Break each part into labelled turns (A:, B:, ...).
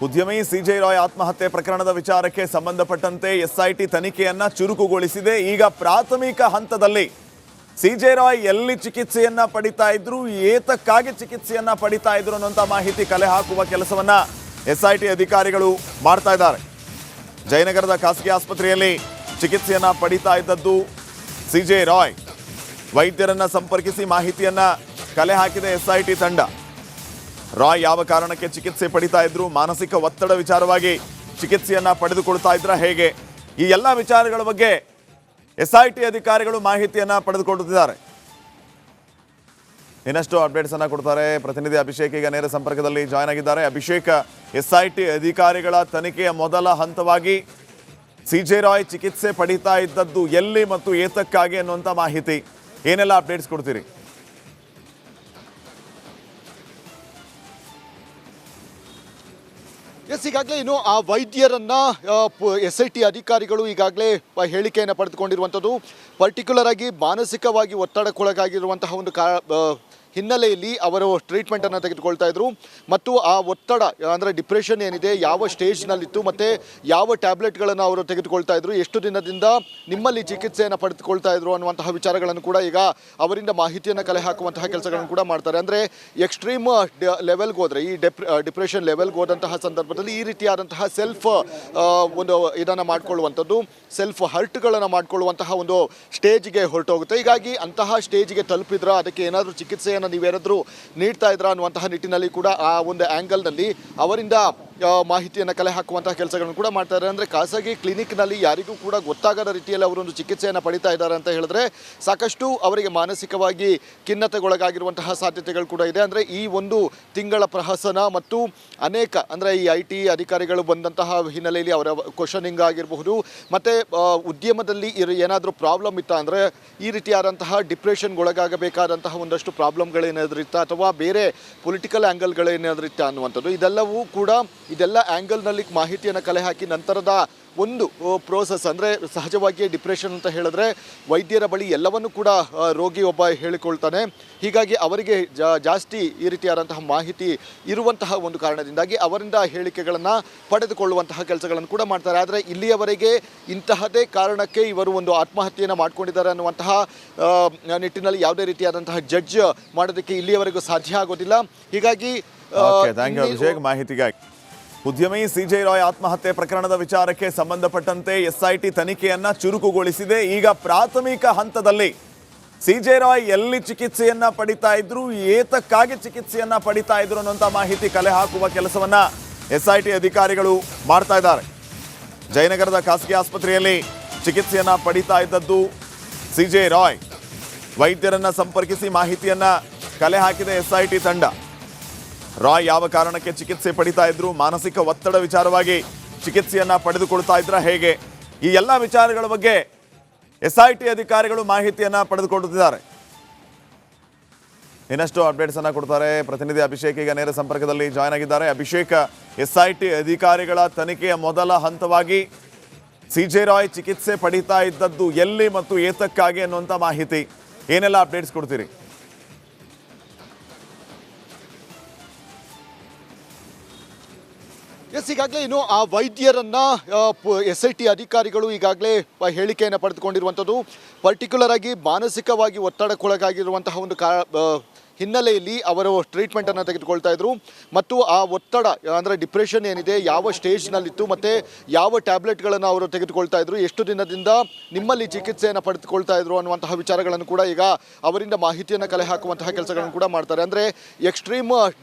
A: ಉದ್ಯಮಿ ಸಿಜೆ ರಾಯ್ ಆತ್ಮಹತ್ಯೆ ಪ್ರಕರಣದ ವಿಚಾರಕ್ಕೆ ಸಂಬಂಧಪಟ್ಟಂತೆ ಎಸ್ಐಟಿ ತನಿಖೆಯನ್ನ ಚುರುಕುಗೊಳಿಸಿದೆ. ಈಗ ಪ್ರಾಥಮಿಕ ಹಂತದಲ್ಲಿ ಸಿಜೆ ರಾಯ್ ಎಲ್ಲಿ ಚಿಕಿತ್ಸೆಯನ್ನ ಪಡಿತಾ ಇದ್ರು, ಏತಕ್ಕಾಗಿ ಚಿಕಿತ್ಸೆಯನ್ನ ಪಡಿತಾ ಇದ್ರು ಅನ್ನುವಂಥ ಮಾಹಿತಿ ಕಲೆ ಹಾಕುವ ಕೆಲಸವನ್ನ ಎಸ್ಐಟಿ ಅಧಿಕಾರಿಗಳು ಮಾಡ್ತಾ ಇದ್ದಾರೆ. ಜಯನಗರದ ಖಾಸಗಿ ಆಸ್ಪತ್ರೆಯಲ್ಲಿ ಚಿಕಿತ್ಸೆಯನ್ನ ಪಡಿತಾ ಇದ್ದದ್ದು ಸಿಜೆ ರಾಯ್. ವೈದ್ಯರನ್ನ ಸಂಪರ್ಕಿಸಿ ಮಾಹಿತಿಯನ್ನ ಕಲೆ ಹಾಕಿದೆ ಎಸ್ಐಟಿ ತಂಡ. ರಾಯ್ ಯಾವ ಕಾರಣಕ್ಕೆ ಚಿಕಿತ್ಸೆ ಪಡಿತಾ ಇದ್ರು, ಮಾನಸಿಕ ಒತ್ತಡ ವಿಚಾರವಾಗಿ ಚಿಕಿತ್ಸೆಯನ್ನ ಪಡೆದುಕೊಳ್ತಾ ಇದ್ರ ಹೇಗೆ, ಈ ಎಲ್ಲ ವಿಚಾರಗಳ ಬಗ್ಗೆ ಎಸ್ಐಟಿ ಅಧಿಕಾರಿಗಳು ಮಾಹಿತಿಯನ್ನ ಪಡೆದುಕೊಳ್ಳುತ್ತಿದ್ದಾರೆ. ಇನ್ನಷ್ಟು ಅಪ್ಡೇಟ್ಸ್ ಅನ್ನ ಕೊಡ್ತಾರೆ ಪ್ರತಿನಿಧಿ ಅಭಿಷೇಕ್. ಈಗ ನೇರ ಸಂಪರ್ಕದಲ್ಲಿ ಜಾಯ್ನ್ ಆಗಿದ್ದಾರೆ. ಅಭಿಷೇಕ್, ಎಸ್ಐಟಿ ಅಧಿಕಾರಿಗಳ ತನಿಖೆಯ ಮೊದಲ ಹಂತವಾಗಿ ಸಿಜೆ ರಾಯ್ ಚಿಕಿತ್ಸೆ ಪಡಿತಾ ಇದ್ದದ್ದು ಎಲ್ಲಿ ಮತ್ತು ಏತಕ್ಕಾಗಿ ಅನ್ನುವಂಥ ಮಾಹಿತಿ, ಏನೆಲ್ಲ ಅಪ್ಡೇಟ್ಸ್ ಕೊಡ್ತೀರಿ?
B: ಈಗಾಗಲೇ ಇನ್ನು ಆ ವೈದ್ಯರನ್ನ ಎಸ್ಐಟಿ ಅಧಿಕಾರಿಗಳು ಈಗಾಗಲೇ ಹೇಳಿಕೆಯನ್ನು ಪಡೆದುಕೊಂಡಿರುವಂಥದ್ದು. ಪರ್ಟಿಕ್ಯುಲರ್ ಆಗಿ ಮಾನಸಿಕವಾಗಿ ಒತ್ತಡಕ್ಕೊಳಗಾಗಿರುವಂತಹ ಒಂದು ಹಿನ್ನೆಲೆಯಲ್ಲಿ ಅವರು ಟ್ರೀಟ್ಮೆಂಟನ್ನು ತೆಗೆದುಕೊಳ್ತಾ ಇದ್ರು ಮತ್ತು ಆ ಒತ್ತಡ ಅಂದರೆ ಡಿಪ್ರೆಷನ್ ಏನಿದೆ ಯಾವ ಸ್ಟೇಜ್ನಲ್ಲಿತ್ತು ಮತ್ತು ಯಾವ ಟ್ಯಾಬ್ಲೆಟ್ಗಳನ್ನು ಅವರು ತೆಗೆದುಕೊಳ್ತಾ ಇದ್ರು, ಎಷ್ಟು ದಿನದಿಂದ ನಿಮ್ಮಲ್ಲಿ ಚಿಕಿತ್ಸೆಯನ್ನು ಪಡೆದುಕೊಳ್ತಾ ಇದ್ರು ಅನ್ನುವಂತಹ ವಿಚಾರಗಳನ್ನು ಕೂಡ ಈಗ ಅವರಿಂದ ಮಾಹಿತಿಯನ್ನು ಕಲೆ ಹಾಕುವಂತಹ ಕೆಲಸಗಳನ್ನು ಕೂಡ ಮಾಡ್ತಾರೆ. ಅಂದರೆ ಎಕ್ಸ್ಟ್ರೀಮ್ ಲೆವೆಲ್ಗೆ ಹೋದರೆ, ಈ ಡಿಪ್ರೆಷನ್ ಲೆವೆಲ್ಗೆ ಹೋದಂತಹ ಸಂದರ್ಭದಲ್ಲಿ ಈ ರೀತಿಯಾದಂತಹ ಸೆಲ್ಫ್ ಒಂದು ಇದನ್ನು ಮಾಡಿಕೊಳ್ಳುವಂಥದ್ದು, ಸೆಲ್ಫ್ ಹರ್ಟ್ಗಳನ್ನು ಮಾಡಿಕೊಳ್ಳುವಂತಹ ಒಂದು ಸ್ಟೇಜ್ಗೆ ಹೊರಟೋಗುತ್ತೆ. ಹೀಗಾಗಿ ಅಂತಹ ಸ್ಟೇಜ್ಗೆ ತಲುಪಿದ್ರ ಅದಕ್ಕೆ ಏನಾದರೂ ಚಿಕಿತ್ಸೆಯನ್ನು ನೀವೇನಾದರೂ ನೀಡ್ತಾ ಇದ್ರ ಅನ್ನುವಂತಹ ನಿಟ್ಟಿನಲ್ಲಿ ಕೂಡ ಆ ಒಂದು ಆ್ಯಂಗಲ್ನಲ್ಲಿ ಅವರಿಂದ ಮಾಹಿತಿಯನ್ನು ಕಲೆ ಹಾಕುವಂತಹ ಕೆಲಸಗಳನ್ನು ಕೂಡ ಮಾಡ್ತಾರೆ. ಅಂದರೆ ಖಾಸಗಿ ಕ್ಲಿನಿಕ್ನಲ್ಲಿ ಯಾರಿಗೂ ಕೂಡ ಗೊತ್ತಾಗದ ರೀತಿಯಲ್ಲಿ ಅವರೊಂದು ಚಿಕಿತ್ಸೆಯನ್ನು ಪಡಿತಾ ಇದ್ದಾರೆ ಅಂತ ಹೇಳಿದ್ರೆ ಸಾಕಷ್ಟು ಅವರಿಗೆ ಮಾನಸಿಕವಾಗಿ ಖಿನ್ನತೆಗೊಳಗಾಗಿರುವಂತಹ ಸಾಧ್ಯತೆಗಳು ಕೂಡ ಇದೆ. ಅಂದರೆ ಈ ಒಂದು ತಿಂಗಳ ಪ್ರಹಸನ ಮತ್ತು ಅನೇಕ ಅಂದರೆ ಈ IT ಅಧಿಕಾರಿಗಳು ಬಂದಂತಹ ಹಿನ್ನೆಲೆಯಲ್ಲಿ ಅವರ ಕ್ವಶನಿಂಗ್ ಆಗಿರಬಹುದು ಮತ್ತು ಉದ್ಯಮದಲ್ಲಿ ಏನಾದರೂ ಪ್ರಾಬ್ಲಮ್ ಇತ್ತ ಅಂದರೆ ಈ ರೀತಿಯಾದಂತಹ ಡಿಪ್ರೆಷನ್ಗೊಳಗಾಗಬೇಕಾದಂತಹ ಒಂದಷ್ಟು ಪ್ರಾಬ್ಲಮ್ಗಳೇನಾದರೂ ಇತ್ತ ಅಥವಾ ಬೇರೆ ಪೊಲಿಟಿಕಲ್ ಆ್ಯಂಗಲ್ಗಳೇನಾದರೂ ಇತ್ತ ಅನ್ನುವಂಥದ್ದು, ಇದೆಲ್ಲ ಆ್ಯಂಗಲ್ನಲ್ಲಿ ಮಾಹಿತಿಯನ್ನು ಕಲೆ ಹಾಕಿ ನಂತರದ ಒಂದು ಪ್ರೋಸೆಸ್ ಅಂದರೆ ಸಹಜವಾಗಿ ಡಿಪ್ರೆಷನ್ ಅಂತ ಹೇಳಿದ್ರೆ ವೈದ್ಯರ ಬಳಿ ಎಲ್ಲವನ್ನೂ ಕೂಡ ರೋಗಿ ಒಬ್ಬ ಹೇಳಿಕೊಳ್ತಾನೆ. ಹೀಗಾಗಿ ಅವರಿಗೆ ಜಾಸ್ತಿ ಈ ರೀತಿಯಾದಂತಹ ಮಾಹಿತಿ ಇರುವಂತಹ ಒಂದು ಕಾರಣದಿಂದಾಗಿ ಅವರಿಂದ ಹೇಳಿಕೆಗಳನ್ನು ಪಡೆದುಕೊಳ್ಳುವಂತಹ ಕೆಲಸಗಳನ್ನು ಕೂಡ ಮಾಡ್ತಾರೆ. ಆದರೆ ಇಲ್ಲಿಯವರೆಗೆ ಇಂತಹದೇ ಕಾರಣಕ್ಕೆ ಇವರು ಒಂದು ಆತ್ಮಹತ್ಯೆಯನ್ನು ಮಾಡ್ಕೊಂಡಿದ್ದಾರೆ ಅನ್ನುವಂತಹ ನಿಟ್ಟಿನಲ್ಲಿ ಯಾವುದೇ ರೀತಿಯಾದಂತಹ ಜಡ್ಜ್ ಮಾಡೋದಕ್ಕೆ ಇಲ್ಲಿಯವರೆಗೂ ಸಾಧ್ಯ ಆಗೋದಿಲ್ಲ. ಹೀಗಾಗಿ
A: ಅಭಿಷೇಕ್ ಮಾಹಿತಿಗಾಗಿ. ಉದ್ಯಮಿ ಸಿಜೆ ರಾಯ್ ಆತ್ಮಹತ್ಯೆ ಪ್ರಕರಣದ ವಿಚಾರಕ್ಕೆ ಸಂಬಂಧಪಟ್ಟಂತೆ ಎಸ್ಐಟಿ ತನಿಖೆಯನ್ನ ಚುರುಕುಗೊಳಿಸಿದೆ. ಈಗ ಪ್ರಾಥಮಿಕ ಹಂತದಲ್ಲಿ ಸಿಜೆ ರಾಯ್ ಎಲ್ಲಿ ಚಿಕಿತ್ಸೆಯನ್ನ ಪಡಿತಾ ಇದ್ರು, ಏತಕ್ಕಾಗಿ ಚಿಕಿತ್ಸೆಯನ್ನ ಪಡಿತಾ ಇದ್ರು ಅನ್ನುವಂಥ ಮಾಹಿತಿ ಕಲೆ ಹಾಕುವ ಕೆಲಸವನ್ನ ಎಸ್ಐಟಿ ಅಧಿಕಾರಿಗಳು ಮಾಡ್ತಾ ಇದ್ದಾರೆ. ಜಯನಗರದ ಖಾಸಗಿ ಆಸ್ಪತ್ರೆಯಲ್ಲಿ ಚಿಕಿತ್ಸೆಯನ್ನ ಪಡಿತಾ ಇದ್ದದ್ದು ಸಿಜೆ ರಾಯ್. ವೈದ್ಯರನ್ನ ಸಂಪರ್ಕಿಸಿ ಮಾಹಿತಿಯನ್ನ ಕಲೆ ಹಾಕಿದೆ ಎಸ್ಐಟಿ ತಂಡ. ರಾಯ್ ಯಾವ ಕಾರಣಕ್ಕೆ ಚಿಕಿತ್ಸೆ ಪಡಿತಾ ಇದ್ರು, ಮಾನಸಿಕ ಒತ್ತಡ ವಿಚಾರವಾಗಿ ಚಿಕಿತ್ಸೆಯನ್ನ ಪಡೆದುಕೊಳ್ತಾ ಇದ್ರ ಹೇಗೆ, ಈ ಎಲ್ಲ ವಿಚಾರಗಳ ಬಗ್ಗೆ ಎಸ್ಐಟಿ ಅಧಿಕಾರಿಗಳು ಮಾಹಿತಿಯನ್ನ ಪಡೆದುಕೊಳ್ಳುತ್ತಿದ್ದಾರೆ. ಇನ್ನಷ್ಟು ಅಪ್ಡೇಟ್ಸ್ ಅನ್ನ ಕೊಡ್ತಾರೆ ಪ್ರತಿನಿಧಿ ಅಭಿಷೇಕ್. ಈಗ ನೇರ ಸಂಪರ್ಕದಲ್ಲಿ ಜಾಯ್ನ್ ಆಗಿದ್ದಾರೆ. ಅಭಿಷೇಕ್, ಎಸ್ಐಟಿ ಅಧಿಕಾರಿಗಳ ತನಿಖೆಯ ಮೊದಲ ಹಂತವಾಗಿ ಸಿಜೆ ರಾಯ್ ಚಿಕಿತ್ಸೆ ಪಡಿತಾ ಇದ್ದದ್ದು ಎಲ್ಲಿ ಮತ್ತು ಏತಕ್ಕಾಗಿ ಅನ್ನುವಂಥ ಮಾಹಿತಿ, ಏನೆಲ್ಲ ಅಪ್ಡೇಟ್ಸ್ ಕೊಡ್ತೀರಿ?
B: ಈಗಾಗಲೇ ಇನ್ನು ಆ ವೈದ್ಯರನ್ನ ಎಸ್ಐಟಿ ಅಧಿಕಾರಿಗಳು ಈಗಾಗಲೇ ಹೇಳಿಕೆಯನ್ನು ಪಡೆದುಕೊಂಡಿರುವಂಥದ್ದು. ಪರ್ಟಿಕ್ಯುಲರ್ ಆಗಿ ಮಾನಸಿಕವಾಗಿ ಒತ್ತಡಕ್ಕೊಳಗಾಗಿರುವಂತಹ ಒಂದು ಹಿನ್ನೆಲೆಯಲ್ಲಿ ಅವರು ಟ್ರೀಟ್ಮೆಂಟನ್ನು ತೆಗೆದುಕೊಳ್ತಾ ಇದ್ರು ಮತ್ತು ಆ ಒತ್ತಡ ಅಂದರೆ ಡಿಪ್ರೆಷನ್ ಏನಿದೆ ಯಾವ ಸ್ಟೇಜ್ನಲ್ಲಿತ್ತು ಮತ್ತು ಯಾವ ಟ್ಯಾಬ್ಲೆಟ್ಗಳನ್ನು ಅವರು ತೆಗೆದುಕೊಳ್ತಾ ಇದ್ರು, ಎಷ್ಟು ದಿನದಿಂದ ನಿಮ್ಮಲ್ಲಿ ಚಿಕಿತ್ಸೆಯನ್ನು ಪಡೆದುಕೊಳ್ತಾ ಇದ್ರು ಅನ್ನುವಂತಹ ವಿಚಾರಗಳನ್ನು ಕೂಡ ಈಗ ಅವರಿಂದ ಮಾಹಿತಿಯನ್ನು ಕಲೆ ಹಾಕುವಂತಹ ಕೆಲಸಗಳನ್ನು ಕೂಡ ಮಾಡ್ತಾರೆ. ಅಂದರೆ ಎಕ್ಸ್ಟ್ರೀಮ್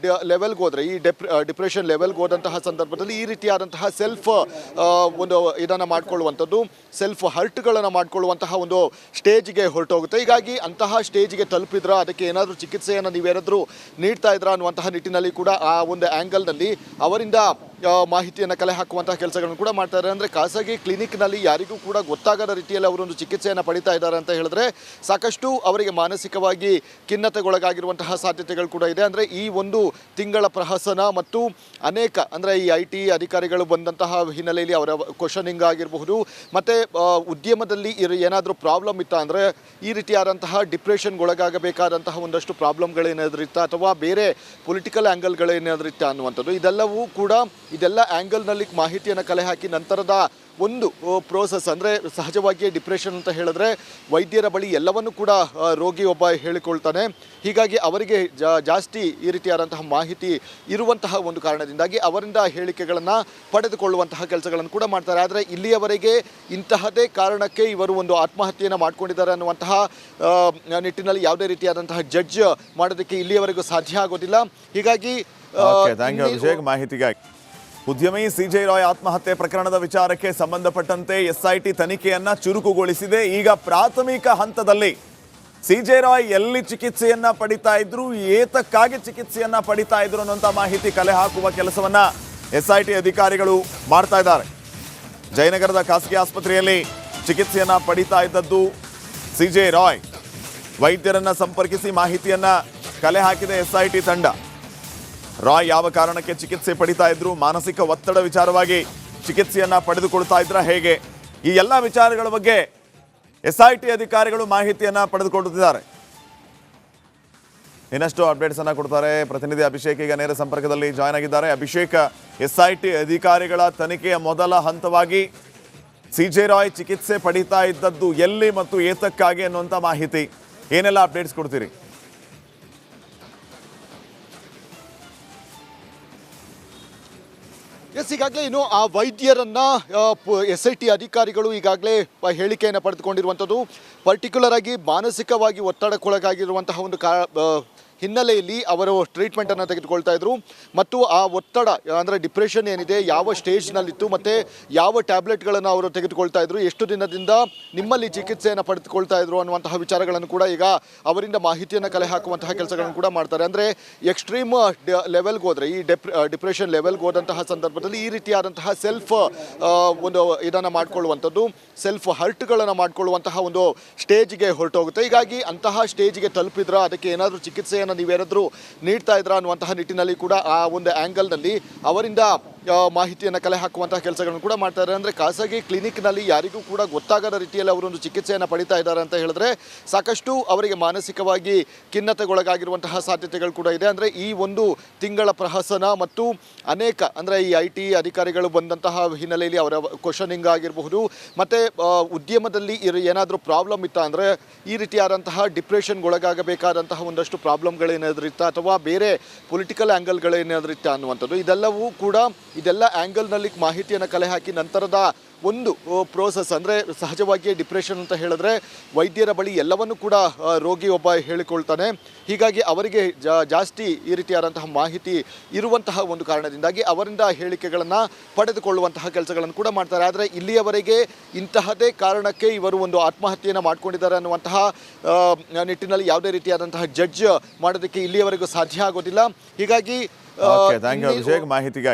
B: ಲೆವೆಲ್ಗೆ ಹೋದರೆ, ಈ ಡಿಪ್ರೆಷನ್ ಲೆವೆಲ್ಗೆ ಹೋದಂತಹ ಸಂದರ್ಭದಲ್ಲಿ ಈ ರೀತಿಯಾದಂತಹ ಸೆಲ್ಫ್ ಒಂದು ಇದನ್ನು ಮಾಡಿಕೊಳ್ಳುವಂಥದ್ದು, ಸೆಲ್ಫ್ ಹರ್ಟ್ಗಳನ್ನು ಮಾಡಿಕೊಳ್ಳುವಂತಹ ಒಂದು ಸ್ಟೇಜ್ಗೆ ಹೊರಟೋಗುತ್ತೆ. ಹೀಗಾಗಿ ಅಂತಹ ಸ್ಟೇಜ್ಗೆ ತಲುಪಿದ್ರ ಅದಕ್ಕೆ ಏನಾದರೂ ಚಿಕಿತ್ಸೆಯನ್ನು ನೀವೇನಾದರೂ ನೀಡ್ತಾ ಇದ್ರ ಅನ್ನುವಂತಹ ನಿಟ್ಟಿನಲ್ಲಿ ಕೂಡ ಆ ಒಂದು ಆ್ಯಂಗಲ್ನಲ್ಲಿ ಅವರಿಂದ ಮಾಹಿತಿಯನ್ನು ಕಲೆ ಹಾಕುವಂತಹ ಕೆಲಸಗಳನ್ನು ಕೂಡ ಮಾಡ್ತಾರೆ. ಅಂದರೆ ಖಾಸಗಿ ಕ್ಲಿನಿಕ್ನಲ್ಲಿ ಯಾರಿಗೂ ಕೂಡ ಗೊತ್ತಾಗದ ರೀತಿಯಲ್ಲಿ ಅವರೊಂದು ಚಿಕಿತ್ಸೆಯನ್ನು ಪಡಿತಾ ಇದ್ದಾರೆ ಅಂತ ಹೇಳಿದ್ರೆ ಸಾಕಷ್ಟು ಅವರಿಗೆ ಮಾನಸಿಕವಾಗಿ ಖಿನ್ನತೆಗೊಳಗಾಗಿರುವಂತಹ ಸಾಧ್ಯತೆಗಳು ಕೂಡ ಇದೆ. ಅಂದರೆ ಈ ಒಂದು ತಿಂಗಳ ಪ್ರಹಸನ ಮತ್ತು ಅನೇಕ ಅಂದರೆ ಈ IT ಅಧಿಕಾರಿಗಳು ಬಂದಂತಹ ಹಿನ್ನೆಲೆಯಲ್ಲಿ ಅವರ ಕ್ವಶನಿಂಗ್ ಆಗಿರಬಹುದು ಮತ್ತು ಉದ್ಯಮದಲ್ಲಿ ಏನಾದರೂ ಪ್ರಾಬ್ಲಮ್ ಇತ್ತ ಅಂದರೆ ಈ ರೀತಿಯಾದಂತಹ ಡಿಪ್ರೆಷನ್ಗೊಳಗಾಗಬೇಕಾದಂತಹ ಒಂದಷ್ಟು ಪ್ರಾಬ್ಲಮ್ಗಳೇನಾದರೂ ಇತ್ತ ಅಥವಾ ಬೇರೆ ಪೊಲಿಟಿಕಲ್ ಆ್ಯಂಗಲ್ಗಳೇನಾದರೂ ಇತ್ತ ಅನ್ನುವಂಥದ್ದು, ಇದೆಲ್ಲ ಆ್ಯಂಗಲ್ನಲ್ಲಿ ಮಾಹಿತಿಯನ್ನು ಕಲೆ ಹಾಕಿ ನಂತರದ ಒಂದು ಪ್ರೋಸೆಸ್ ಅಂದರೆ ಸಹಜವಾಗಿಯೇ ಡಿಪ್ರೆಷನ್ ಅಂತ ಹೇಳಿದ್ರೆ ವೈದ್ಯರ ಬಳಿ ಎಲ್ಲವನ್ನು ಕೂಡ ರೋಗಿ ಒಬ್ಬ ಹೇಳಿಕೊಳ್ತಾನೆ. ಹೀಗಾಗಿ ಅವರಿಗೆ ಜಾಸ್ತಿ ಈ ರೀತಿಯಾದಂತಹ ಮಾಹಿತಿ ಇರುವಂತಹ ಒಂದು ಕಾರಣದಿಂದಾಗಿ ಅವರಿಂದ ಹೇಳಿಕೆಗಳನ್ನು ಪಡೆದುಕೊಳ್ಳುವಂತಹ ಕೆಲಸಗಳನ್ನು ಕೂಡ ಮಾಡ್ತಾರೆ. ಆದರೆ ಇಲ್ಲಿಯವರೆಗೆ ಇಂತಹದೇ ಕಾರಣಕ್ಕೆ ಇವರು ಒಂದು ಆತ್ಮಹತ್ಯೆಯನ್ನು ಮಾಡ್ಕೊಂಡಿದ್ದಾರೆ ಅನ್ನುವಂತಹ ನಿಟ್ಟಿನಲ್ಲಿ ಯಾವುದೇ ರೀತಿಯಾದಂತಹ ಜಡ್ಜ್ ಮಾಡೋದಕ್ಕೆ ಇಲ್ಲಿಯವರೆಗೂ ಸಾಧ್ಯ ಆಗೋದಿಲ್ಲ. ಹೀಗಾಗಿ
A: ಥ್ಯಾಂಕ್ ಯು ಅಭಿಷೇಕ್ ಮಾಹಿತಿಗಾಗಿ. ಉದ್ಯಮಿ ಸಿಜೆ ರಾಯ್ ಆತ್ಮಹತ್ಯೆ ಪ್ರಕರಣದ ವಿಚಾರಕ್ಕೆ ಸಂಬಂಧಪಟ್ಟಂತೆ ಎಸ್ಐಟಿ ತನಿಖೆಯನ್ನ ಚುರುಕುಗೊಳಿಸಿದೆ. ಈಗ ಪ್ರಾಥಮಿಕ ಹಂತದಲ್ಲಿ ಸಿಜೆ ರಾಯ್ ಎಲ್ಲಿ ಚಿಕಿತ್ಸೆಯನ್ನ ಪಡಿತಾ ಇದ್ರು, ಏತಕ್ಕಾಗಿ ಚಿಕಿತ್ಸೆಯನ್ನ ಪಡಿತಾ ಇದ್ರು ಅನ್ನುವಂಥ ಮಾಹಿತಿ ಕಲೆ ಹಾಕುವ ಕೆಲಸವನ್ನ ಎಸ್ಐಟಿ ಅಧಿಕಾರಿಗಳು ಮಾಡ್ತಾ ಇದ್ದಾರೆ. ಜಯನಗರದ ಖಾಸಗಿ ಆಸ್ಪತ್ರೆಯಲ್ಲಿ ಚಿಕಿತ್ಸೆಯನ್ನ ಪಡಿತಾ ಇದ್ದದ್ದು ಸಿಜೆ ರಾಯ್. ವೈದ್ಯರನ್ನ ಸಂಪರ್ಕಿಸಿ ಮಾಹಿತಿಯನ್ನ ಕಲೆ ಹಾಕಿದೆ ಎಸ್ಐಟಿ ತಂಡ. ರಾಯ್ ಯಾವ ಕಾರಣಕ್ಕೆ ಚಿಕಿತ್ಸೆ ಪಡಿತಾ ಇದ್ರು, ಮಾನಸಿಕ ಒತ್ತಡ ವಿಚಾರವಾಗಿ ಚಿಕಿತ್ಸೆಯನ್ನ ಪಡೆದುಕೊಳ್ತಾ ಇದ್ರ ಹೇಗೆ, ಈ ಎಲ್ಲ ವಿಚಾರಗಳ ಬಗ್ಗೆ ಎಸ್ಐಟಿ ಅಧಿಕಾರಿಗಳು ಮಾಹಿತಿಯನ್ನ ಪಡೆದುಕೊಳ್ಳುತ್ತಿದ್ದಾರೆ. ಇನ್ನಷ್ಟು ಅಪ್ಡೇಟ್ಸ್ ಅನ್ನ ಕೊಡ್ತಾರೆ ಪ್ರತಿನಿಧಿ ಅಭಿಷೇಕ್. ಈಗ ನೇರ ಸಂಪರ್ಕದಲ್ಲಿ ಜಾಯ್ನ್ ಆಗಿದ್ದಾರೆ. ಅಭಿಷೇಕ್, ಎಸ್ಐಟಿ ಅಧಿಕಾರಿಗಳ ತನಿಖೆಯ ಮೊದಲ ಹಂತವಾಗಿ ಸಿಜೆ ರಾಯ್ ಚಿಕಿತ್ಸೆ ಪಡಿತಾ ಇದ್ದದ್ದು ಎಲ್ಲಿ ಮತ್ತು ಏತಕ್ಕಾಗಿ ಅನ್ನುವಂಥ ಮಾಹಿತಿ ಏನೆಲ್ಲ ಅಪ್ಡೇಟ್ಸ್ ಕೊಡ್ತೀರಿ?
B: ಈಗಾಗಲೇ ಇನ್ನು ಆ ವೈದ್ಯರನ್ನ SIT ಅಧಿಕಾರಿಗಳು ಈಗಾಗಲೇ ಹೇಳಿಕೆಯನ್ನು ಪಡೆದುಕೊಂಡಿರುವಂಥದ್ದು. ಪರ್ಟಿಕ್ಯುಲರ್ ಆಗಿ ಮಾನಸಿಕವಾಗಿ ಒತ್ತಡಕ್ಕೊಳಗಾಗಿರುವಂತಹ ಒಂದು ಹಿನ್ನೆಲೆಯಲ್ಲಿ ಅವರು ಟ್ರೀಟ್ಮೆಂಟನ್ನು ತೆಗೆದುಕೊಳ್ತಾ ಇದ್ರು ಮತ್ತು ಆ ಒತ್ತಡ ಅಂದರೆ ಡಿಪ್ರೆಷನ್ ಏನಿದೆ ಯಾವ ಸ್ಟೇಜ್ನಲ್ಲಿತ್ತು ಮತ್ತು ಯಾವ ಟ್ಯಾಬ್ಲೆಟ್ಗಳನ್ನು ಅವರು ತೆಗೆದುಕೊಳ್ತಾ ಇದ್ರು, ಎಷ್ಟು ದಿನದಿಂದ ನಿಮ್ಮಲ್ಲಿ ಚಿಕಿತ್ಸೆಯನ್ನು ಪಡೆದುಕೊಳ್ತಾ ಇದ್ರು ಅನ್ನುವಂತಹ ವಿಚಾರಗಳನ್ನು ಕೂಡ ಈಗ ಅವರಿಂದ ಮಾಹಿತಿಯನ್ನು ಕಲೆ ಹಾಕುವಂತಹ ಕೆಲಸಗಳನ್ನು ಕೂಡ ಮಾಡ್ತಾರೆ. ಅಂದರೆ ಎಕ್ಸ್ಟ್ರೀಮ್ ಲೆವೆಲ್ಗೆ ಹೋದರೆ ಈ ಡಿಪ್ರೆಷನ್ ಲೆವೆಲ್ಗೆ ಹೋದಂತಹ ಸಂದರ್ಭದಲ್ಲಿ ಈ ರೀತಿಯಾದಂತಹ ಸೆಲ್ಫ್ ಒಂದು ಇದನ್ನು ಮಾಡ್ಕೊಳ್ಳುವಂಥದ್ದು, ಸೆಲ್ಫ್ ಹರ್ಟ್ಗಳನ್ನು ಮಾಡ್ಕೊಳ್ಳುವಂತಹ ಒಂದು ಸ್ಟೇಜ್ಗೆ ಹೊರಟೋಗುತ್ತೆ. ಹೀಗಾಗಿ ಅಂತಹ ಸ್ಟೇಜ್ಗೆ ತಲುಪಿದ್ರ ಅದಕ್ಕೆ ಏನಾದರೂ ಚಿಕಿತ್ಸೆಯನ್ನು ನೀವೇನಾದರೂ ನೀಡ್ತಾ ಇದ್ರ ಅನ್ನುವಂತಹ ನಿಟ್ಟಿನಲ್ಲಿ ಕೂಡ ಆ ಒಂದು ಆ್ಯಂಗಲ್ನಲ್ಲಿ ಅವರಿಂದ ಮಾಹಿತಿಯನ್ನು ಕಲೆ ಹಾಕುವಂತಹ ಕೆಲಸಗಳನ್ನು ಕೂಡ ಮಾಡ್ತಾರೆ. ಅಂದರೆ ಖಾಸಗಿ ಕ್ಲಿನಿಕ್ನಲ್ಲಿ ಯಾರಿಗೂ ಕೂಡ ಗೊತ್ತಾಗದ ರೀತಿಯಲ್ಲಿ ಅವರೊಂದು ಚಿಕಿತ್ಸೆಯನ್ನು ಪಡಿತಾ ಇದ್ದಾರೆ ಅಂತ ಹೇಳಿದ್ರೆ ಸಾಕಷ್ಟು ಅವರಿಗೆ ಮಾನಸಿಕವಾಗಿ ಖಿನ್ನತೆಗೊಳಗಾಗಿರುವಂತಹ ಸಾಧ್ಯತೆಗಳು ಕೂಡ ಇದೆ. ಅಂದರೆ ಈ ಒಂದು ತಿಂಗಳ ಪ್ರಹಸನ ಮತ್ತು ಅನೇಕ ಅಂದರೆ ಈ IT ಅಧಿಕಾರಿಗಳು ಬಂದಂತಹ ಹಿನ್ನೆಲೆಯಲ್ಲಿ ಅವರ ಕ್ವಶನಿಂಗ್ ಆಗಿರಬಹುದು ಮತ್ತು ಉದ್ಯಮದಲ್ಲಿ ಏನಾದರೂ ಪ್ರಾಬ್ಲಮ್ ಇತ್ತ ಅಂದರೆ ಈ ರೀತಿಯಾದಂತಹ ಡಿಪ್ರೆಷನ್ಗೊಳಗಾಗಬೇಕಾದಂತಹ ಒಂದಷ್ಟು ಪ್ರಾಬ್ಲಮ್ಗಳೇನಾದರೂ ಇತ್ತ ಅಥವಾ ಬೇರೆ ಪೊಲಿಟಿಕಲ್ ಆ್ಯಂಗಲ್ಗಳೇನಾದರೂ ಇತ್ತ ಅನ್ನುವಂಥದ್ದು ಇದೆಲ್ಲವೂ ಕೂಡ ಇದೆಲ್ಲ ಆ್ಯಂಗಲ್ನಲ್ಲಿ ಮಾಹಿತಿಯನ್ನು ಕಲೆ ಹಾಕಿ ನಂತರದ ಒಂದು ಪ್ರೋಸೆಸ್ ಅಂದರೆ ಸಹಜವಾಗಿಯೇ ಡಿಪ್ರೆಷನ್ ಅಂತ ಹೇಳಿದ್ರೆ ವೈದ್ಯರ ಬಳಿ ಎಲ್ಲವನ್ನು ಕೂಡ ರೋಗಿ ಒಬ್ಬ ಹೇಳಿಕೊಳ್ತಾನೆ. ಹೀಗಾಗಿ ಅವರಿಗೆ ಜಾಸ್ತಿ ಈ ರೀತಿಯಾದಂತಹ ಮಾಹಿತಿ ಇರುವಂತಹ ಒಂದು ಕಾರಣದಿಂದಾಗಿ ಅವರಿಂದ ಹೇಳಿಕೆಗಳನ್ನು ಪಡೆದುಕೊಳ್ಳುವಂತಹ ಕೆಲಸಗಳನ್ನು ಕೂಡ ಮಾಡ್ತಾರೆ. ಆದರೆ ಇಲ್ಲಿಯವರೆಗೆ ಇಂತಹದೇ ಕಾರಣಕ್ಕೆ ಇವರು ಒಂದು ಆತ್ಮಹತ್ಯೆಯನ್ನು ಮಾಡ್ಕೊಂಡಿದ್ದಾರೆ ಅನ್ನುವಂತಹ ನಿಟ್ಟಿನಲ್ಲಿ ಯಾವುದೇ ರೀತಿಯಾದಂತಹ ಜಡ್ಜ್ ಮಾಡೋದಕ್ಕೆ ಇಲ್ಲಿಯವರೆಗೂ ಸಾಧ್ಯ ಆಗೋದಿಲ್ಲ. ಹೀಗಾಗಿ
A: ಥ್ಯಾಂಕ್ ಯು ಅಭಿಷೇಕ್ ಮಾಹಿತಿಗಾಗಿ.